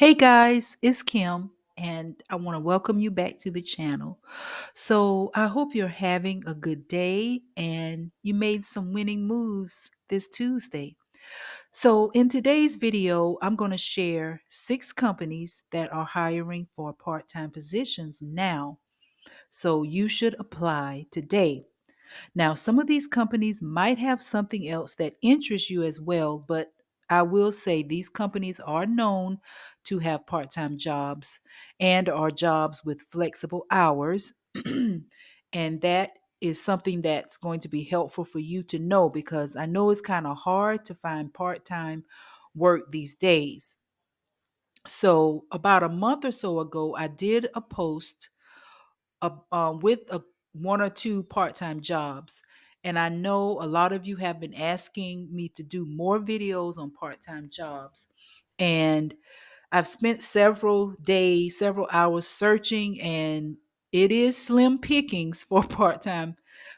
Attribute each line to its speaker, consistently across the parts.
Speaker 1: Hey guys, it's Kim, and I want to welcome you back to the channel. So, I hope you're having a good day and you made some winning moves this Tuesday. So, in today's video, I'm going to share 6 companies that are hiring for part time positions now. So, you should apply today. Now, some of these companies might have something else that interests you as well, but I will say these companies are known to have part time jobs and are jobs with flexible hours. And that is something that's going to be helpful for you to know because I know it's kind of hard to find part time work these days. So, about a month or so ago, I did a post with one or two part-time jobs. And I know a lot of you have been asking me to do more videos on part-time jobs. And I've spent several days, several hours searching, and it is slim pickings for part-time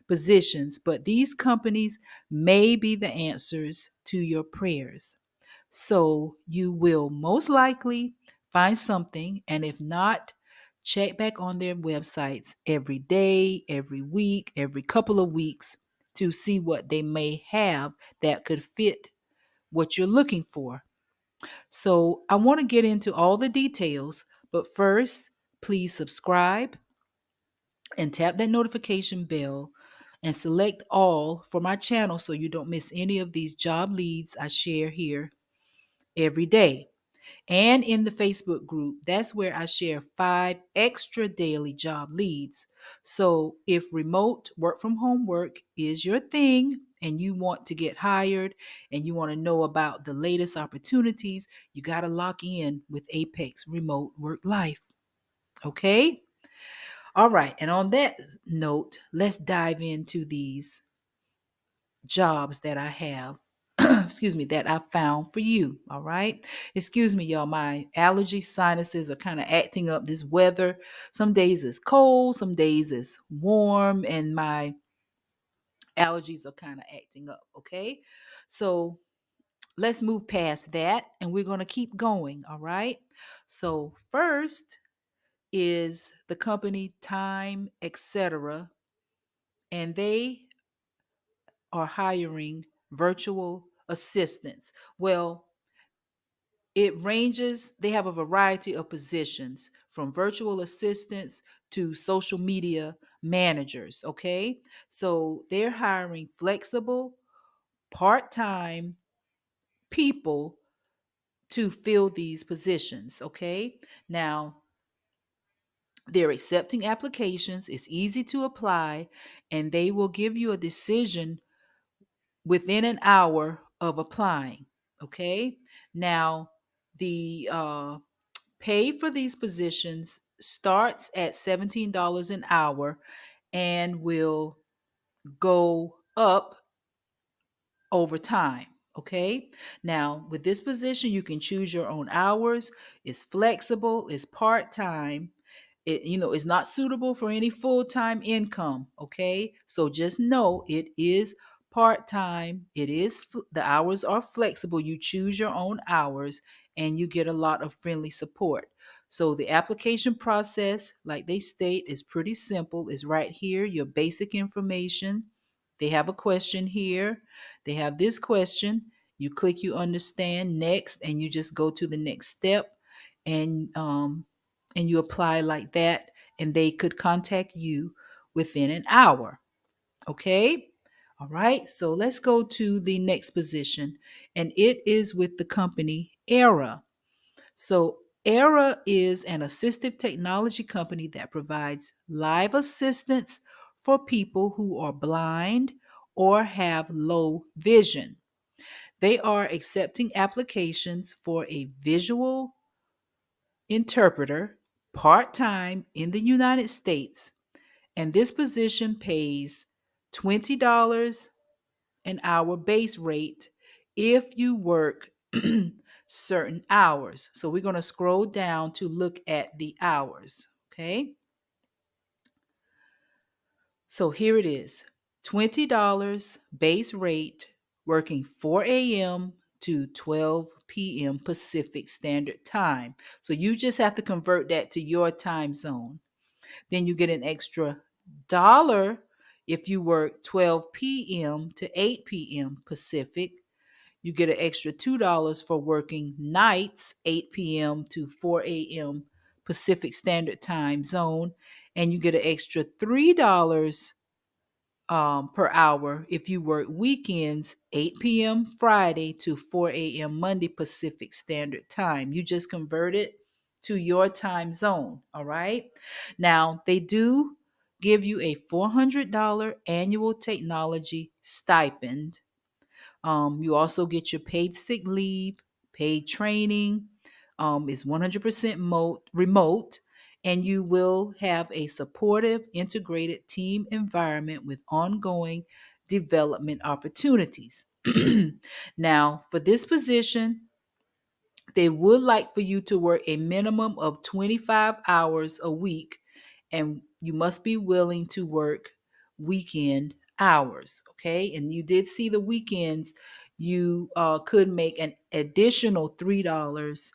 Speaker 1: positions. But these companies may be the answers to your prayers. So you will most likely find something, and if not, check back on their websites every day, every week, every couple of weeks to see what they may have that could fit what you're looking for. So I want to get into all the details, but first, please subscribe and tap that notification bell and select all for my channel so you don't miss any of these job leads I share here every day. And in the Facebook group, that's where I share 5 extra daily job leads. So if remote work from home work is your thing and you want to get hired and you want to know about the latest opportunities, you got to lock in with Apex Remote Work Life. Okay? All right. And on that note, let's dive into these jobs that I have, excuse me, that I found for you. All right. Excuse me, y'all. My allergy sinuses are kind of acting up this weather. Some days it's cold, some days it's warm, and my allergies are kind of acting up. Okay. So let's move past that and we're going to keep going. All right. So, first is the company Time, etc. And they are hiring virtual assistants. Well, it ranges, they have a variety of positions from virtual assistants to social media managers. Okay. So they're hiring flexible, part time people to fill these positions. Okay. Now, they're accepting applications, it's easy to apply, and they will give you a decision within an hour of applying. Okay. Now, the pay for these positions starts at $17 an hour and will go up over time. Okay. Now, with this position, you can choose your own hours. It's flexible, it's part time. It's not suitable for any full-time income. Okay. So just know it is part-time. The hours are flexible. You choose your own hours and you get a lot of friendly support. So the application process, like they state, is pretty simple. It's right here, your basic information. They have a question here. They have this question. You click, you understand, next, and you just go to the next step, and you apply like that, and they could contact you within an hour. Okay. All right. So let's go to the next position, and it is with the company Aira. So Aira is an assistive technology company that provides live assistance for people who are blind or have low vision. They are accepting applications for a visual interpreter part time in the United States, and this position pays $20 an hour base rate if you work certain hours. So we're going to scroll down to look at the hours. Okay. So here it is, $20 base rate, working 4 a.m. to 12 p.m. Pacific Standard Time. So you just have to convert that to your time zone. Then you get an extra dollar if you work 12 p.m. to 8 p.m. Pacific. You get an extra $2 for working nights 8 p.m. to 4 a.m. Pacific Standard Time Zone. And you get an extra $3 per hour if you work weekends 8 p.m. Friday to 4 a.m. Monday Pacific Standard Time. You just convert it to your time zone. All right. Now, they do give you a $400 annual technology stipend. You also get your paid sick leave, paid training, is 100% remote, and you will have a supportive, integrated team environment with ongoing development opportunities. Now, for this position, they would like for you to work a minimum of 25 hours a week, and you must be willing to work weekend hours. Okay. And you did see the weekends, you could make an additional $3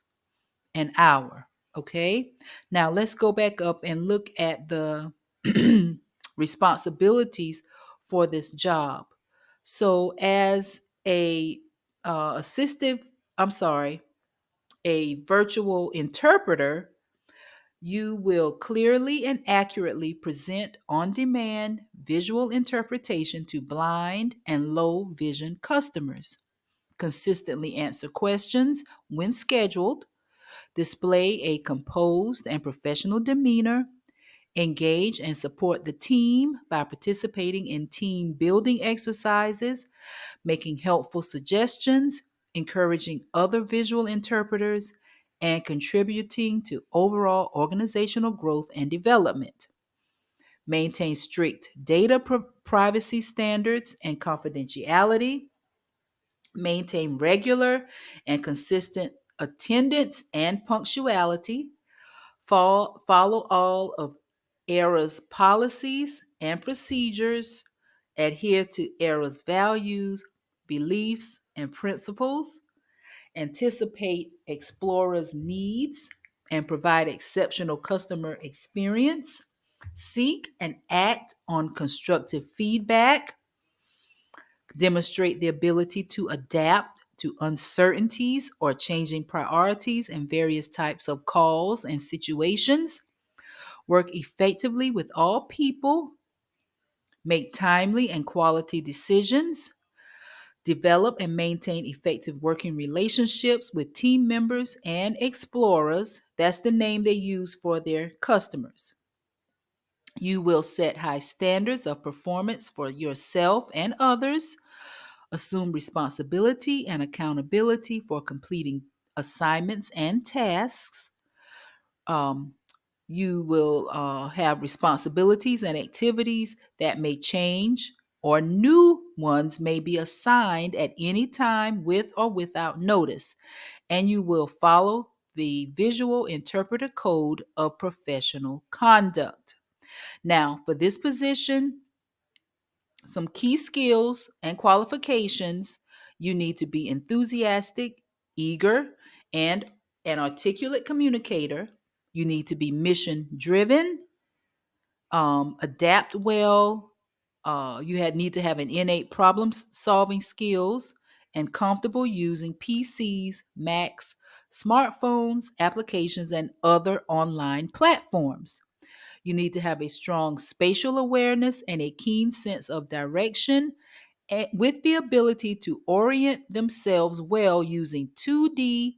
Speaker 1: an hour. Okay. Now let's go back up and look at the responsibilities for this job. So, as a assistive, I'm sorry, a virtual interpreter, you will clearly and accurately present on demand visual interpretation to blind and low vision customers, consistently answer questions when scheduled, display a composed and professional demeanor, engage and support the team by participating in team building exercises, making helpful suggestions, encouraging other visual interpreters, and contributing to overall organizational growth and development. Maintain strict data privacy standards and confidentiality. Maintain regular and consistent attendance and punctuality. Follow all of Aira's policies and procedures. Adhere to Aira's values, beliefs, and principles. Anticipate explorers' needs and provide exceptional customer experience. Seek and act on constructive feedback. Demonstrate the ability to adapt to uncertainties or changing priorities in various types of calls and situations. Work effectively with all people. Make timely and quality decisions. Develop and maintain effective working relationships with team members and explorers. That's the name they use for their customers. You will set high standards of performance for yourself and others. Assume responsibility and accountability for completing assignments and tasks. Um, you will have responsibilities and activities that may change, or new ones may be assigned at any time with or without notice. And you will follow the visual interpreter code of professional conduct. Now, for this position, some key skills and qualifications: you need to be enthusiastic, eager, and an articulate communicator. You need to be mission driven, adapt well. Need to have an innate problem solving skills and comfortable using PCs, Macs, smartphones, applications, and other online platforms. You need to have a strong spatial awareness and a keen sense of direction, with the ability to orient themselves well using 2D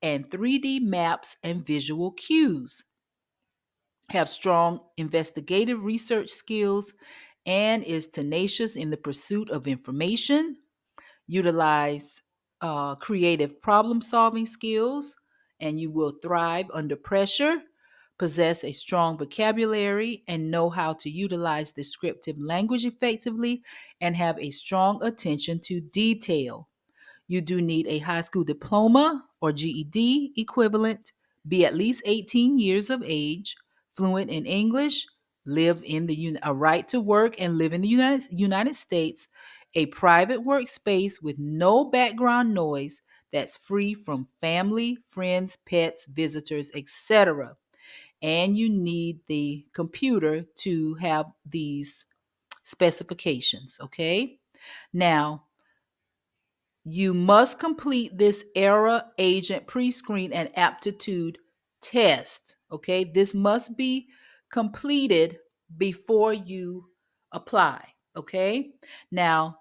Speaker 1: and 3D maps and visual cues. Have strong investigative research skills and is tenacious in the pursuit of information. Utilize creative problem solving skills, and you will thrive under pressure. Possess a strong vocabulary and know how to utilize descriptive language effectively, and have a strong attention to detail. You do need a high school diploma or GED equivalent, be at least 18 years of age, fluent in English, live in a right to work and live in the United States, a private workspace with no background noise that's free from family, friends, pets, visitors, etc. And you need the computer to have these specifications, okay? Now, you must complete this Aira agent pre-screen and aptitude test, okay? This must be completed before you apply, okay? Now,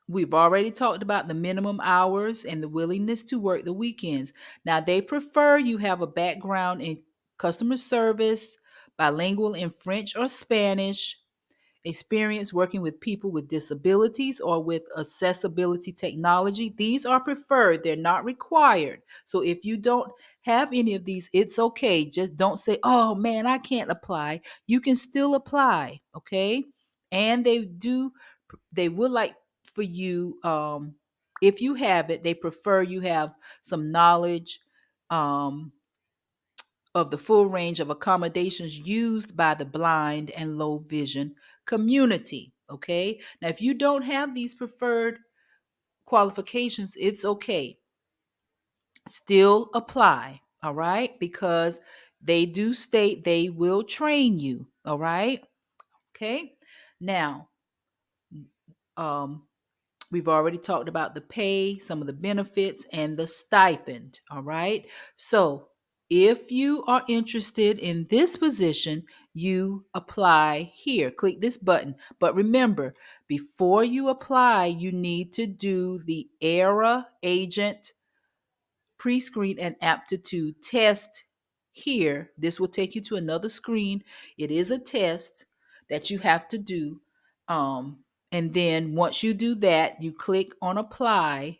Speaker 1: we've already talked about the minimum hours and the willingness to work the weekends. Now, they prefer you have a background in customer service, bilingual in French or Spanish, experience working with people with disabilities or with accessibility technology. These are preferred, they're not required. So if you don't have any of these, it's okay. Just don't say, oh man, I can't apply. You can still apply, okay? And they would like for you, if you have it, they prefer you have some knowledge um, of the full range of accommodations used by the blind and low vision community. Okay. Now, if you don't have these preferred qualifications, it's okay. Still apply. All right. Because they do state they will train you. All right. Okay. Now, um, we've already talked about the pay, some of the benefits, and the stipend. All right. So if you are interested in this position, you apply here. Click this button. But remember, before you apply, you need to do the Aira agent pre-screen and aptitude test here. This will take you to another screen. It is a test that you have to do. And then once you do that, you click on apply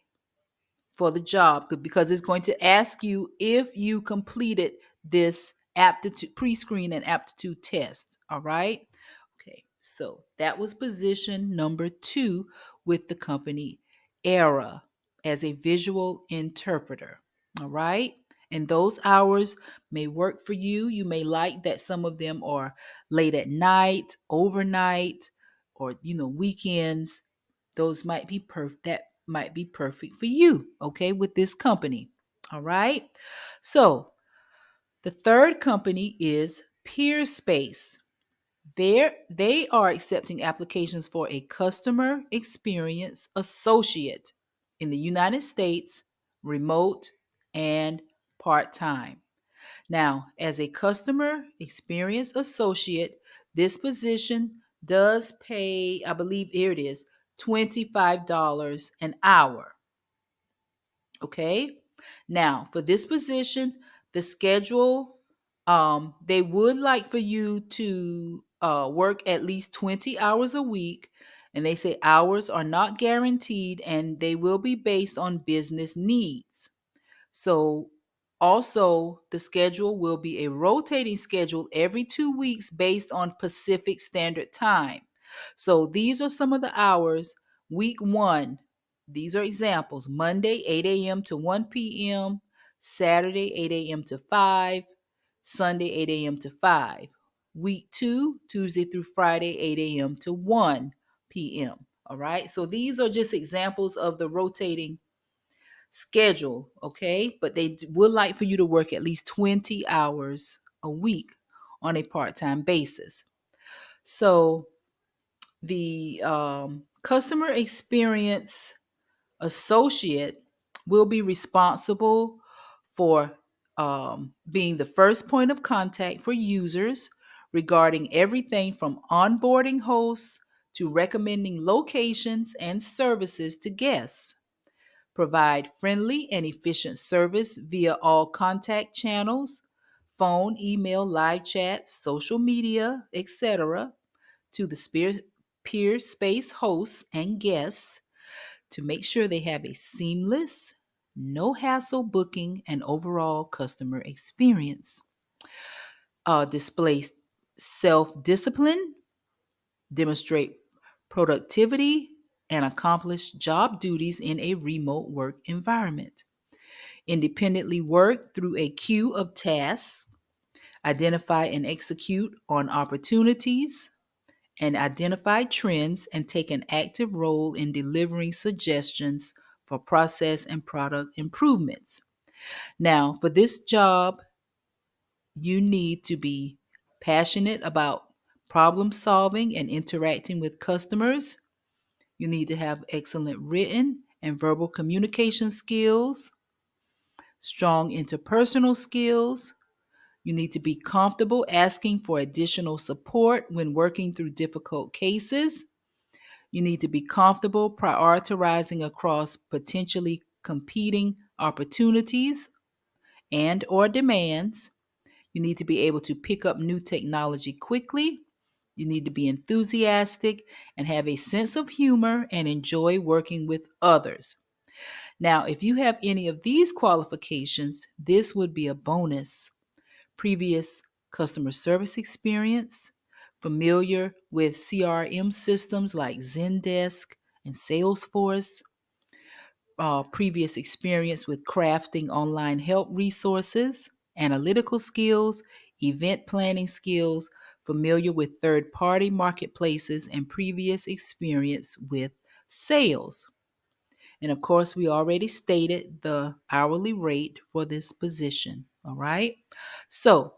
Speaker 1: for the job because it's going to ask you if you completed this aptitude pre-screen and aptitude test. All right. Okay. So that was position number 2 with the company Aira as a visual interpreter. All right. And those hours may work for you. You may like that some of them are late at night, overnight, or weekends. Those might be perfect. That might be perfect for you, okay, with this company. All right. So the third company is Peerspace. They are accepting applications for a customer experience associate in the United States, remote and part-time. Now, as a customer experience associate, this position does pay, I believe here it is, $25 an hour. Okay. Now, for this position, the schedule, they would like for you to work at least 20 hours a week. And they say hours are not guaranteed and they will be based on business needs. So, also, the schedule will be a rotating schedule every 2 weeks based on Pacific Standard Time. So, these are some of the hours. Week 1, these are examples: Monday, 8 a.m. to 1 p.m., Saturday, 8 a.m. to 5, Sunday, 8 a.m. to 5. Week 2, Tuesday through Friday, 8 a.m. to 1 p.m. All right. So, these are just examples of the rotating schedule, okay? But they would like for you to work at least 20 hours a week on a part-time basis. So the customer experience associate will be responsible for being the first point of contact for users regarding everything from onboarding hosts to recommending locations and services to guests. Provide friendly and efficient service via all contact channels: phone, email, live chat, social media, etc., to the Peerspace hosts and guests to make sure they have a seamless, no hassle booking and overall customer experience. Display self discipline, demonstrate productivity, and accomplish job duties in a remote work environment. Independently work through a queue of tasks, identify and execute on opportunities, and identify trends and take an active role in delivering suggestions for process and product improvements. Now, for this job, you need to be passionate about problem solving and interacting with customers. You need to have excellent written and verbal communication skills, strong interpersonal skills. You need to be comfortable asking for additional support when working through difficult cases. You need to be comfortable prioritizing across potentially competing opportunities and or demands. You need to be able to pick up new technology quickly. You need to be enthusiastic and have a sense of humor and enjoy working with others. Now, if you have any of these qualifications, this would be a bonus. Previous customer service experience, familiar with CRM systems like Zendesk and Salesforce, previous experience with crafting online help resources, analytical skills, event planning skills, familiar with third party marketplaces, and previous experience with sales. And of course, we already stated the hourly rate for this position. All right. So,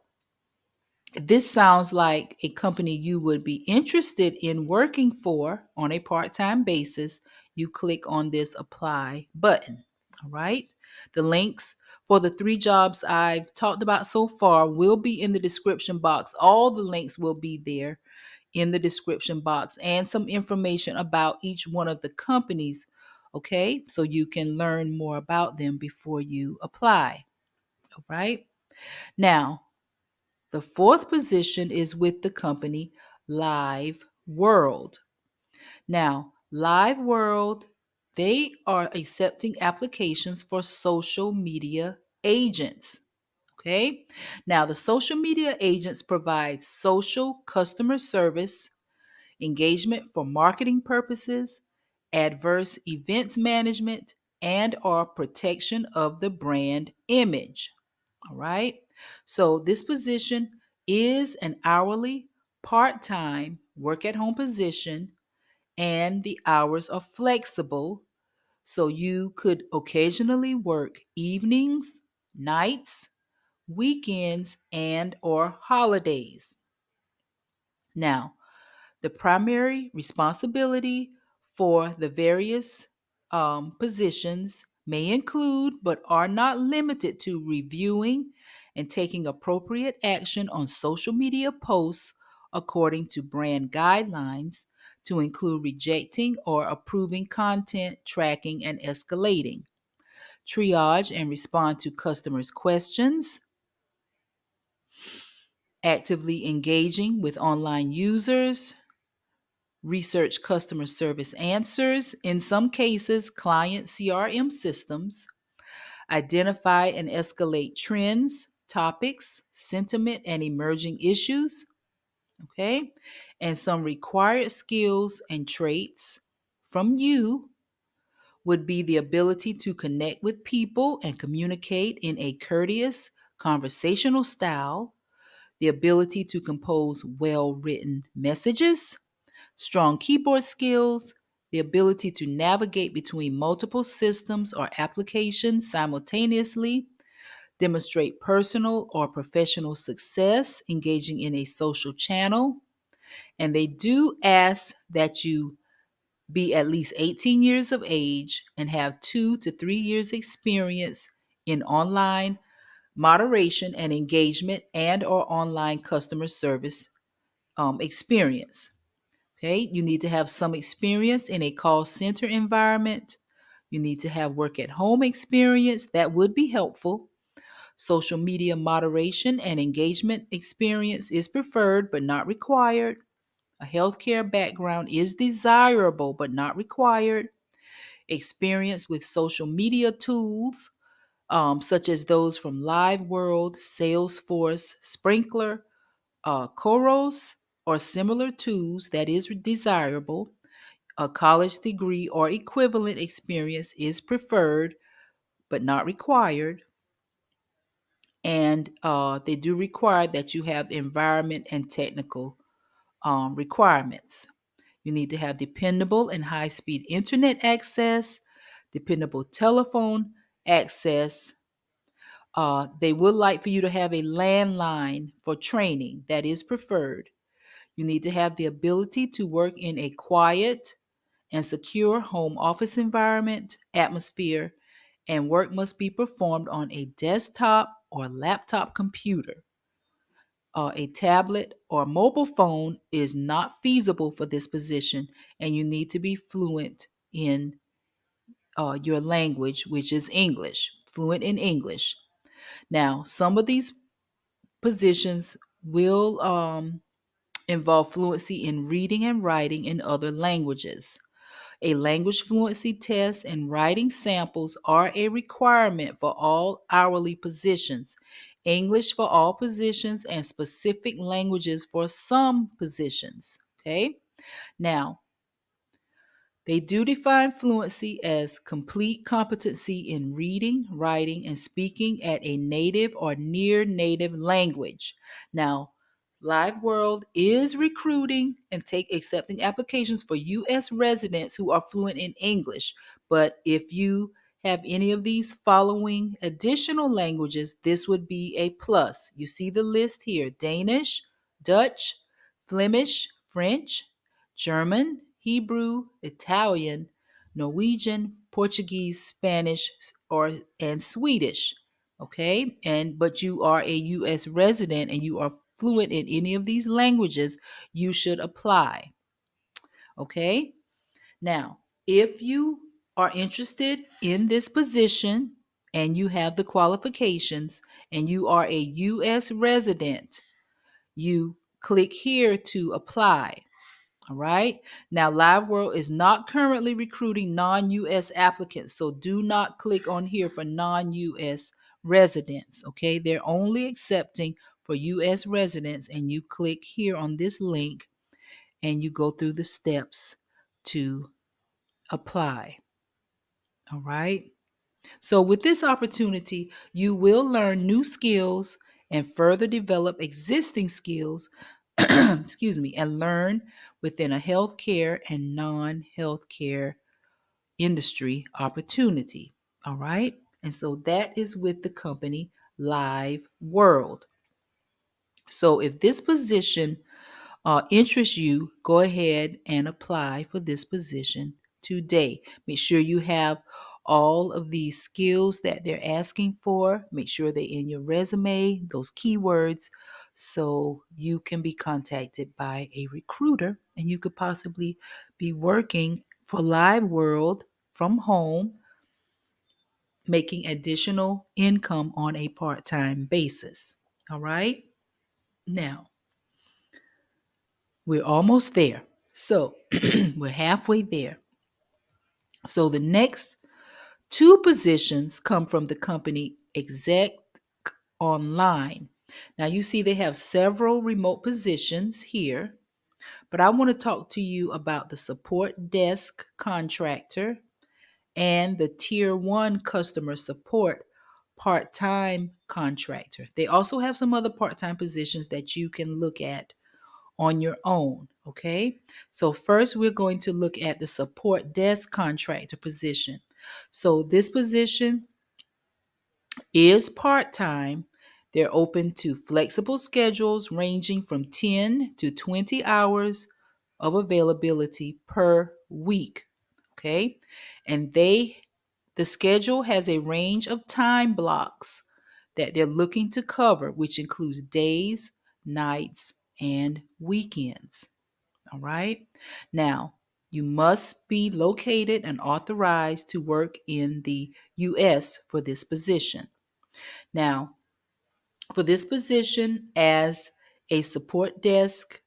Speaker 1: this sounds like a company you would be interested in working for on a part time basis. You click on this apply button. All right. The links for the three jobs I've talked about so far will be in the description box. All the links will be there in the description box and some information about each one of the companies. Okay. So you can learn more about them before you apply. All right. Now, the fourth position is with the company Live World. Now, Live World, they are accepting applications for social media agents. Okay. Now, the social media agents provide social customer service, engagement for marketing purposes, adverse events management, and or protection of the brand image. All right. So this position is an hourly, part time, work at home position, and the hours are flexible. So you could occasionally work evenings, nights, weekends, and or holidays. Now, the primary responsibility for the various positions may include, but are not limited to, reviewing and taking appropriate action on social media posts according to brand guidelines, to include rejecting or approving content, tracking, and escalating, triage and respond to customers' questions, actively engaging with online users, research customer service answers, in some cases, client CRM systems, identify and escalate trends, topics, sentiment, and emerging issues. Okay. And some required skills and traits from you would be the ability to connect with people and communicate in a courteous, conversational style, the ability to compose well written messages, strong keyboard skills, the ability to navigate between multiple systems or applications simultaneously, demonstrate personal or professional success engaging in a social channel. And they do ask that you be at least 18 years of age and have 2 to 3 years experience in online moderation and engagement and or online customer service experience. Okay, you need to have some experience in a call center environment. You need to have work at home experience. That would be helpful. Social media moderation and engagement experience is preferred but not required. A healthcare background is desirable but not required. Experience with social media tools, such as those from Live World, Salesforce, Sprinkler, Koros, or similar tools, that is desirable. A college degree or equivalent experience is preferred but not required. And they do require that you have environment and technical requirements. You need to have dependable and high speed internet access, dependable telephone access. They would like for you to have a landline for training. That is preferred. You need to have the ability to work in a quiet and secure home office environment, atmosphere, and work must be performed on a desktop or laptop computer. A tablet or mobile phone is not feasible for this position, and you need to be fluent in your language, which is English, fluent in English. Now, some of these positions will involve fluency in reading and writing in other languages. A language fluency test and writing samples are a requirement for all hourly positions. English for all positions and specific languages for some positions. Okay? Now, they do define fluency as complete competency in reading, writing, and speaking at a native or near native language. Now, Live World is recruiting and accepting applications for U.S. residents who are fluent in English. But if you have any of these following additional languages, this would be a plus. You see the list here: Danish, Dutch, Flemish, French, German, Hebrew, Italian, Norwegian, Portuguese, Spanish, and Swedish. Okay? But you are a US resident and you are fluent in any of these languages, you should apply. Okay? Now, if you are interested in this position and you have the qualifications and you are a US resident, you click here to apply. All right. Now, Live World is not currently recruiting non US applicants, so do not click on here for non US residents. Okay. They're only accepting for US residents, and you click here on this link and you go through the steps to apply. All right. So, with this opportunity, you will learn new skills and further develop existing skills, excuse me, and learn within a healthcare and non healthcare industry opportunity. All right. And so that is with the company Live World. So, if this position interests you, go ahead and apply for this position today. Make sure you have all of these skills that they're asking for. Make sure they're in your resume, those keywords, so you can be contacted by a recruiter and you could possibly be working for Live World from home, making additional income on a part-time basis. All right. Now, we're almost there. So we're halfway there. So the next two positions come from the company Execonline. Now you see they have several remote positions here, but I want to talk to you about the support desk contractor and the tier 1 customer support part-time contractor. They also have some other part-time positions that you can look at on your own. Okay. So first we're going to look at the support desk contractor position. So this position is part-time. They're open to flexible schedules ranging from 10 to 20 hours of availability per week. Okay. And the schedule has a range of time blocks that they're looking to cover, which includes days, nights, and weekends. All right. Now, you must be located and authorized to work in the U.S. for this position. Now, for this position as a support desk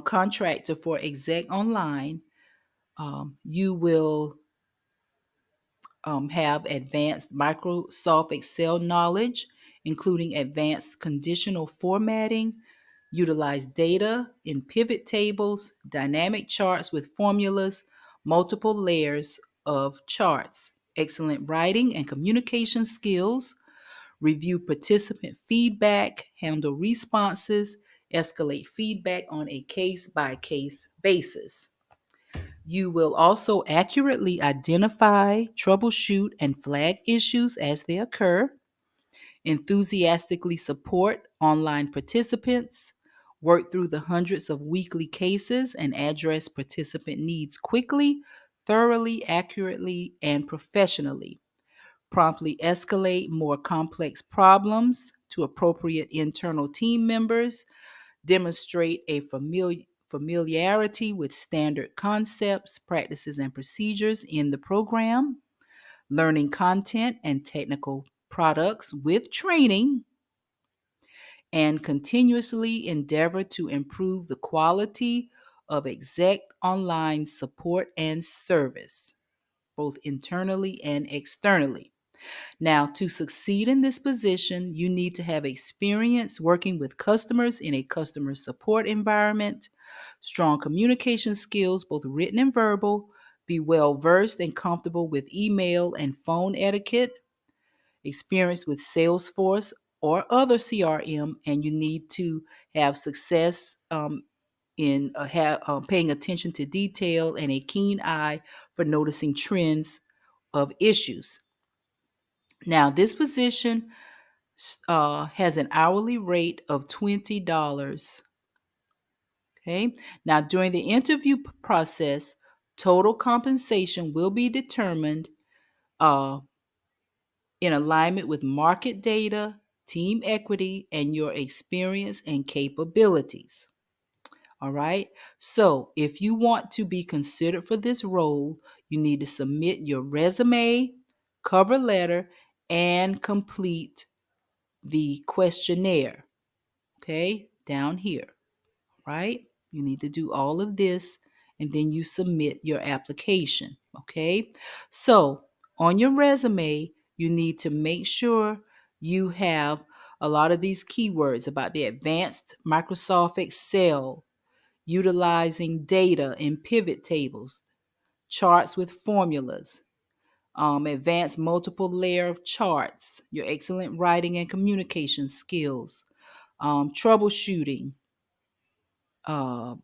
Speaker 1: contractor for Execonline, you will have advanced Microsoft Excel knowledge, including advanced conditional formatting, utilize data in pivot tables, dynamic charts with formulas, multiple layers of charts, excellent writing and communication skills, review participant feedback, handle responses, escalate feedback on a case by case basis. You will also accurately identify, troubleshoot, and flag issues as they occur, enthusiastically support online participants, work through the hundreds of weekly cases, and address participant needs quickly, thoroughly, accurately, and professionally. Promptly escalate more complex problems to appropriate internal team members, demonstrate a familiarity with standard concepts, practices, and procedures in the program, learning content and technical products with training, and continuously endeavor to improve the quality of exec online support and service, both internally and externally. Now, to succeed in this position, you need to have experience working with customers in a customer support environment, strong communication skills, both written and verbal, be well versed and comfortable with email and phone etiquette, experience with Salesforce or other CRM, and you need to have success in paying attention to detail and a keen eye for noticing trends of issues. Now, this position has an hourly rate of $20. Okay. Now, during the interview process, total compensation will be determined uh, in alignment with market data, team equity, and your experience and capabilities. All right. So, if you want to be considered for this role, you need to submit your resume, cover letter, and complete the questionnaire. Okay, down here, right? You need to do all of this and then you submit your application. Okay, so on your resume, you need to make sure you have a lot of these keywords about the advanced Microsoft Excel, utilizing data in pivot tables, charts with formulas, advanced multiple layer of charts, your excellent writing and communication skills, troubleshooting, uh,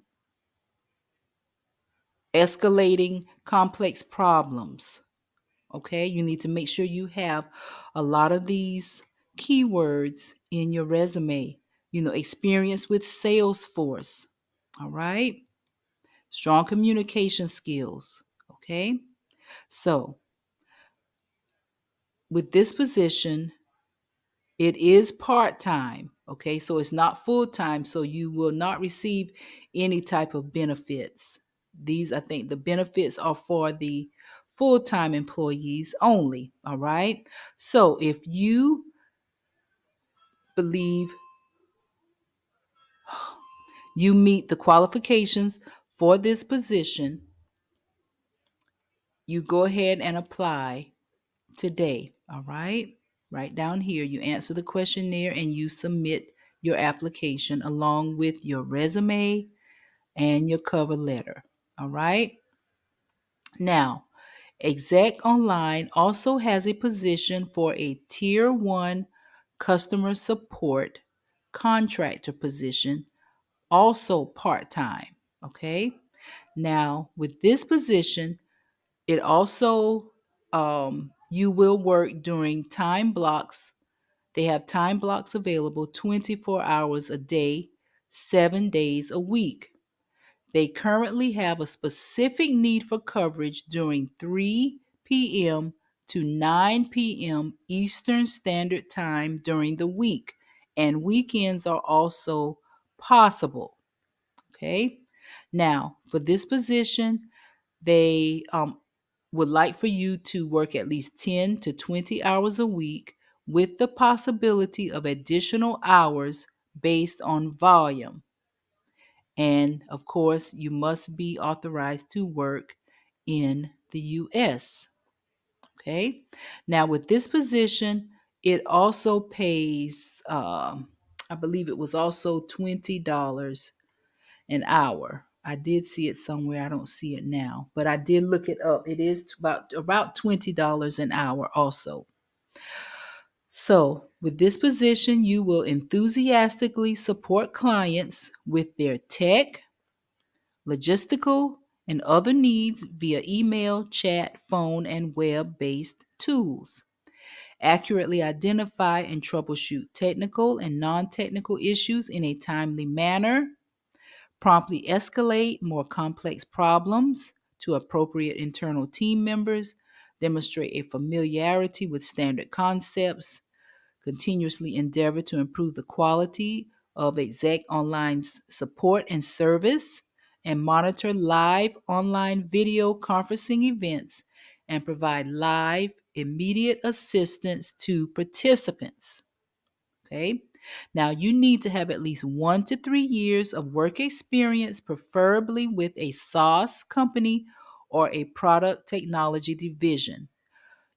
Speaker 1: escalating complex problems. Okay, you need to make sure you have a lot of these keywords in your resume. Experience with Salesforce. All right, strong communication skills. Okay, so with this position, it is part-time, okay? So it's not full-time, so you will not receive any type of benefits. These, I think the benefits are for the full-time employees only, all right? So if you believe you meet the qualifications for this position, you go ahead and apply today, all right? Right down here, you answer the questionnaire and you submit your application along with your resume and your cover letter. All right. Now, Execonline also has a position for a tier one customer support contractor position, also part time. Okay. Now, with this position, it also you will work during time blocks. They have time blocks available 24 hours a day, 7 days a week. They currently have a specific need for coverage during 3 p.m. to 9 p.m. Eastern Standard Time during the week, and weekends are also possible. Okay. Now, for this position, they would like for you to work at least 10 to 20 hours a week with the possibility of additional hours based on volume. And of course, you must be authorized to work in the U.S. Okay. Now, with this position, it also pays, I believe it was also $20 an hour. I did see it somewhere. I don't see it now, but I did look it up. It is about $20 an hour also. So, with this position, you will enthusiastically support clients with their tech, logistical, and other needs via email, chat, phone, and web based tools. Accurately identify and troubleshoot technical and non technical issues in a timely manner. Promptly escalate more complex problems to appropriate internal team members. Demonstrate a familiarity with standard concepts. Continuously endeavor to improve the quality of Execonline's support and service, and monitor live online video conferencing events and provide live, immediate assistance to participants. Okay. Now, you need to have at least 1 to 3 years of work experience, preferably with a SaaS company or a product technology division.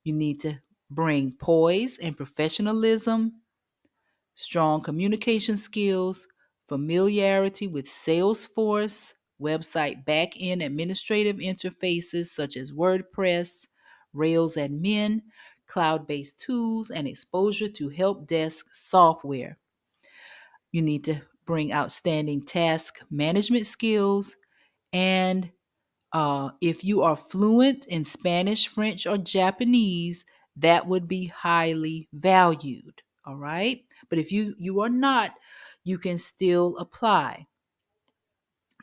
Speaker 1: You need to bring poise and professionalism, strong communication skills, familiarity with Salesforce, website back-end administrative interfaces such as WordPress, Rails admin, cloud-based tools, and exposure to help desk software. You need to bring outstanding task management skills, and if you are fluent in Spanish, French, or Japanese, that would be highly valued. All right. But if you are not, you can still apply.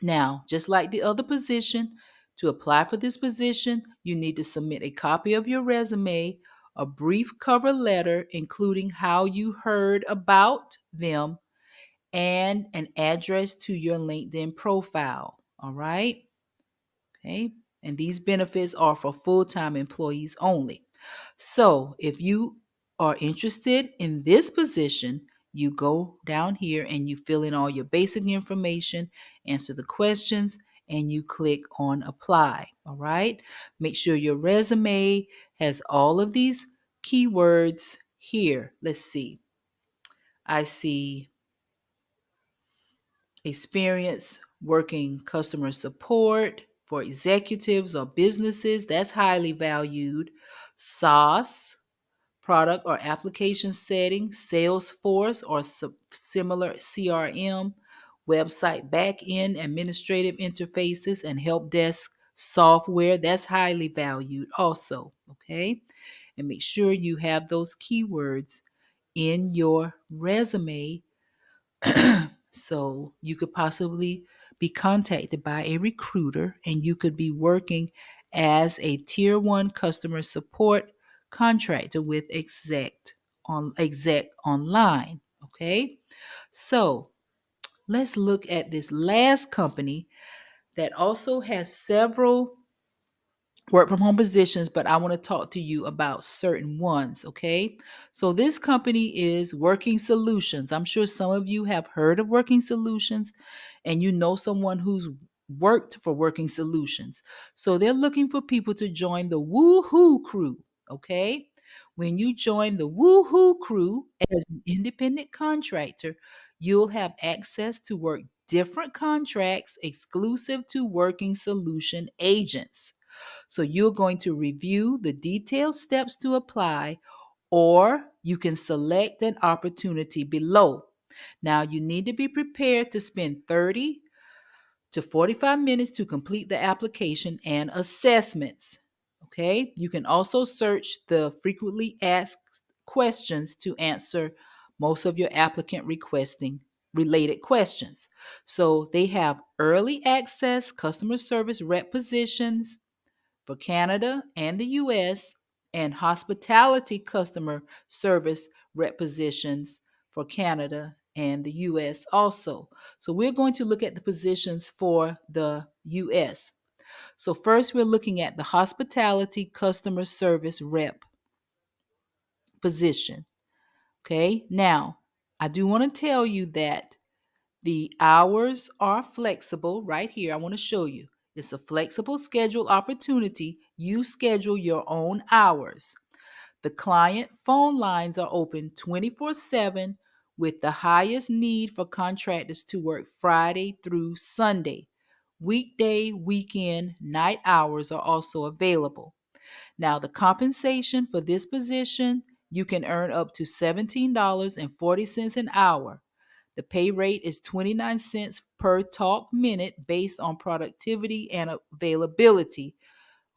Speaker 1: Now, just like the other position, to apply for this position, you need to submit a copy of your resume, a brief cover letter including how you heard about them, and an address to your LinkedIn profile. All right. Okay. And these benefits are for full time employees only. So if you are interested in this position, you go down here and you fill in all your basic information, answer the questions, and you click on apply. All right. Make sure your resume has all of these keywords here. Let's see. I see experience working customer support for executives or businesses. That's highly valued. SaaS, product or application setting, Salesforce or similar CRM, website back-end administrative interfaces, and help desk software. That's highly valued also. Okay. And make sure you have those keywords in your resume so you could possibly be contacted by a recruiter and you could be working as a tier one customer support contractor with Exec Online. Okay. So let's look at this last company that also has several work from home positions, but I want to talk to you about certain ones, okay? So this company is Working Solutions. I'm sure some of you have heard of Working Solutions and you know someone who's worked for Working Solutions. So they're looking for people to join the Woohoo crew, okay? When you join the Woohoo crew as an independent contractor, you'll have access to work different contracts exclusive to Working Solution agents. So you're going to review the detailed steps to apply, or you can select an opportunity below. Now, you need to be prepared to spend 30 to 45 minutes to complete the application and assessments. Okay, you can also search the frequently asked questions to answer most of your applicant requesting related questions. So they have early access customer service rep positions for Canada and the US, and hospitality customer service rep positions for Canada and the US also. So we're going to look at the positions for the US. So first we're looking at the hospitality customer service rep position. Okay? Now, I do want to tell you that the hours are flexible right here. I want to show you. It's a flexible schedule opportunity. You schedule your own hours. The client phone lines are open 24/7 with the highest need for contractors to work Friday through Sunday. Weekday, weekend, night hours are also available. Now, the compensation for this position, you can earn up to $17.40 an hour. The pay rate is 29 cents per talk minute based on productivity and availability.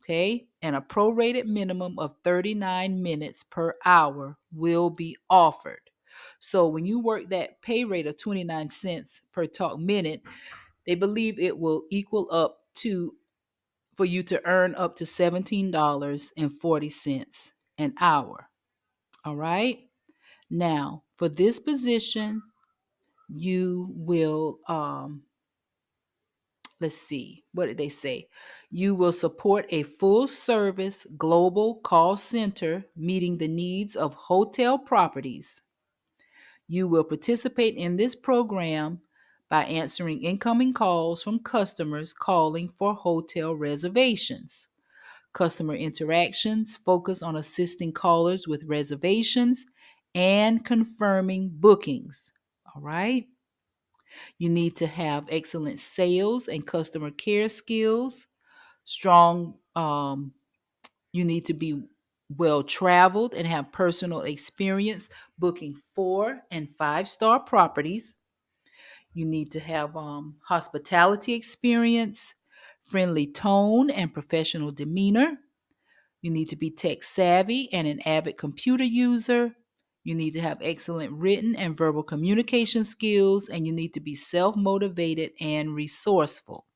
Speaker 1: Okay. And a prorated minimum of 39 minutes per hour will be offered. So when you work that pay rate of 29 cents per talk minute, they believe it will equal up to for you to earn up to $17.40 an hour. All right. Now, for this position, you will let's see, what did they say? You will support a full service global call center meeting the needs of hotel properties. You will participate in this program by answering incoming calls from customers calling for hotel reservations. Customer interactions focus on assisting callers with reservations and confirming bookings. All right. You need to have excellent sales and customer care skills, strong, you need to be well traveled and have personal experience booking 4 and 5 star properties. You need to have hospitality experience, friendly tone, and professional demeanor. You need to be tech savvy and an avid computer user. You need to have excellent written and verbal communication skills, and you need to be self motivated and resourceful.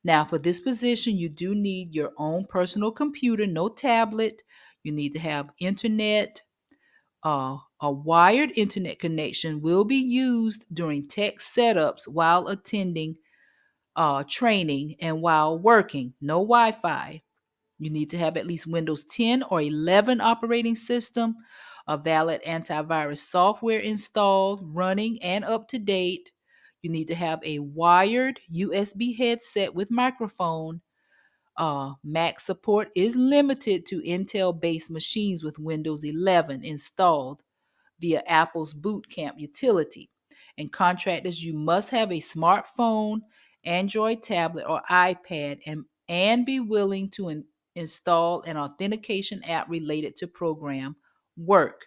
Speaker 1: Now, for this position, you do need your own personal computer, no tablet. You need to have internet. A wired internet connection will be used during tech setups while attending training and while working. No Wi Fi. You need to have at least Windows 10 or 11 operating system, a valid antivirus software installed, running, and up to date. You need to have a wired USB headset with microphone. Mac support is limited to Intel based machines with Windows 11 installed via Apple's Boot Camp utility. And contractors, you must have a smartphone, Android tablet, or iPad and be willing to install an authentication app related to program work.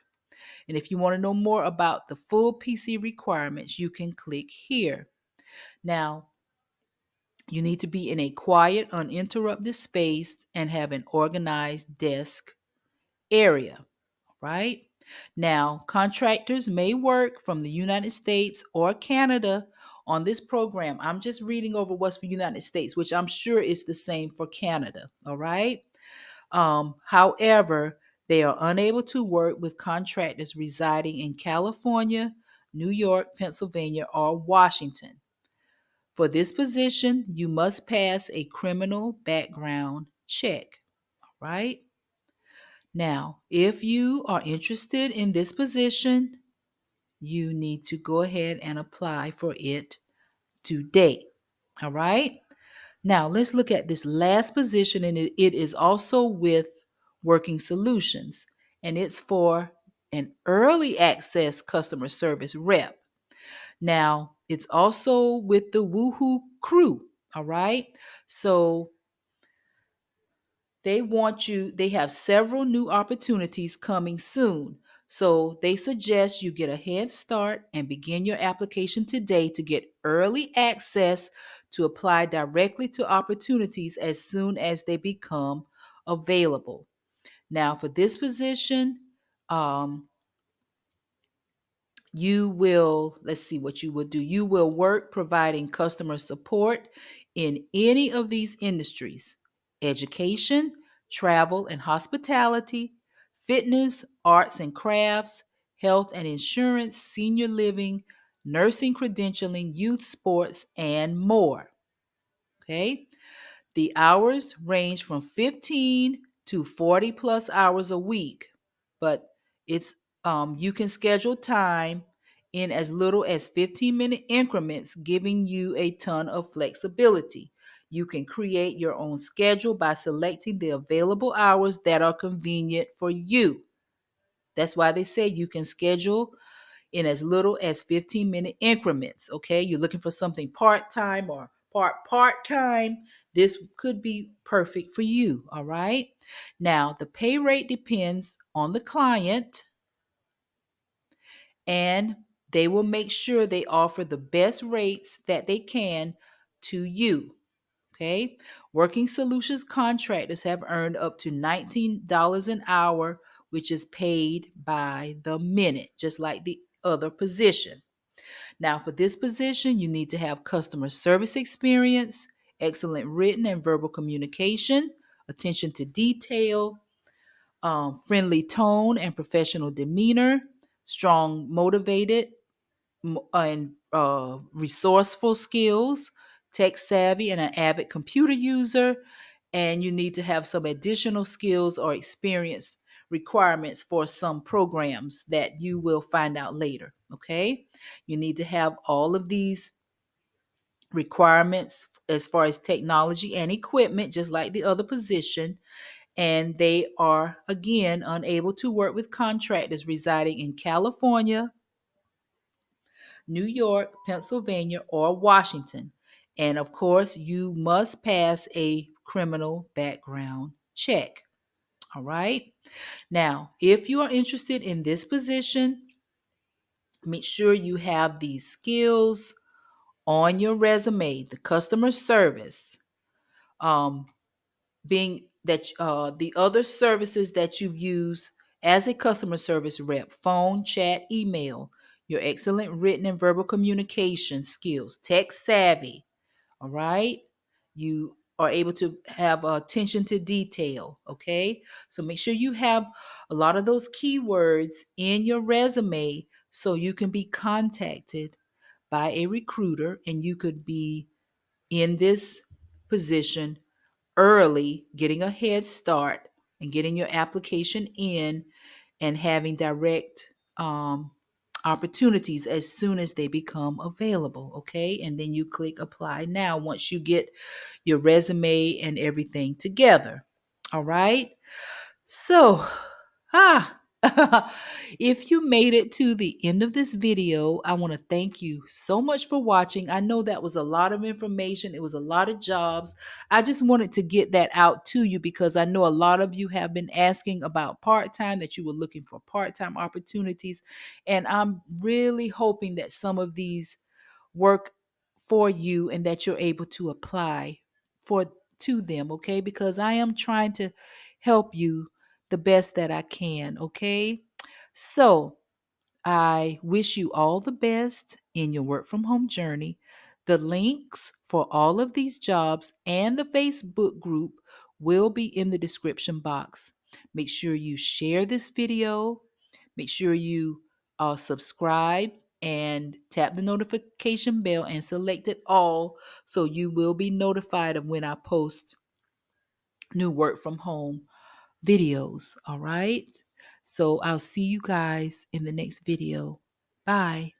Speaker 1: And if you want to know more about the full PC requirements, you can click here. Now, you need to be in a quiet, uninterrupted space and have an organized desk area, right? Now, contractors may work from the United States or Canada on this program. I'm just reading over what's for United States, which I'm sure is the same for Canada, all right? However, they are unable to work with contractors residing in California, New York, Pennsylvania, or Washington. For this position, you must pass a criminal background check, right? Now, if you are interested in this position, you need to go ahead and apply for it today. All right? Now, let's look at this last position, and it is also with Working Solutions, and it's for an early access customer service rep. Now, it's also with the Woohoo crew. All right? So, they have several new opportunities coming soon. So they suggest you get a head start and begin your application today to get early access to apply directly to opportunities as soon as they become available. Now, for this position, um, you will, let's see what you will do. You will work providing customer support in any of these industries: education, travel and hospitality, fitness, arts and crafts, health and insurance, senior living, nursing credentialing, youth sports, and more. Okay. The hours range from 15 to 40 plus hours a week, but it's you can schedule time in as little as 15-minute increments, giving you a ton of flexibility. You can create your own schedule by selecting the available hours that are convenient for you. That's why they say you can schedule in as little as 15-minute increments. Okay, you're looking for something part-time or part-time, this could be perfect for you. All right, now the pay rate depends on the client and They will make sure they offer the best rates that they can to you. Okay. Working solutions contractors have earned up to $19 an hour, which is paid by the minute, just like the other position. Now, for this position, you need to have customer service experience, excellent written and verbal communication, attention to detail, friendly tone and professional demeanor, strong, motivated, and resourceful skills, tech savvy, and an avid computer user. And you need to have some additional skills or experience requirements for some programs that you will find out later. Okay. You need to have all of these requirements as far as technology and equipment, just like the other position. And they are, again, unable to work with contractors residing in California, New York, Pennsylvania, or Washington. And of course, you must pass a criminal background check. All right. Now, if you are interested in this position, make sure you have these skills on your resume: the customer service, um, being that the other services that you've used as a customer service rep: phone, chat, email, your excellent written and verbal communication skills, tech savvy. All right. You are able to have attention to detail. Okay. So make sure you have a lot of those keywords in your resume so you can be contacted by a recruiter and you could be in this position early, getting a head start and getting your application in and having direct opportunities as soon as they become available. Okay. And then you click apply now once you get your resume and everything together. All right. So, ah, if you made it to the end of this video, I want to thank you so much for watching. I know that was a lot of information. It was a lot of jobs. I just wanted to get that out to you because I know a lot of you have been asking about part-time, that you were looking for part-time opportunities. And I'm really hoping that some of these work for you and that you're able to apply for to them, okay? Because I am trying to help you the best that I can, okay? So, I wish you all the best in your work from home journey. The links for all of these jobs and the Facebook group will be in the description box. Make sure you share this video. Make sure you subscribe and tap the notification bell and select it all so you will be notified of when I post new work from home videos. All right. So I'll see you guys in the next video. Bye.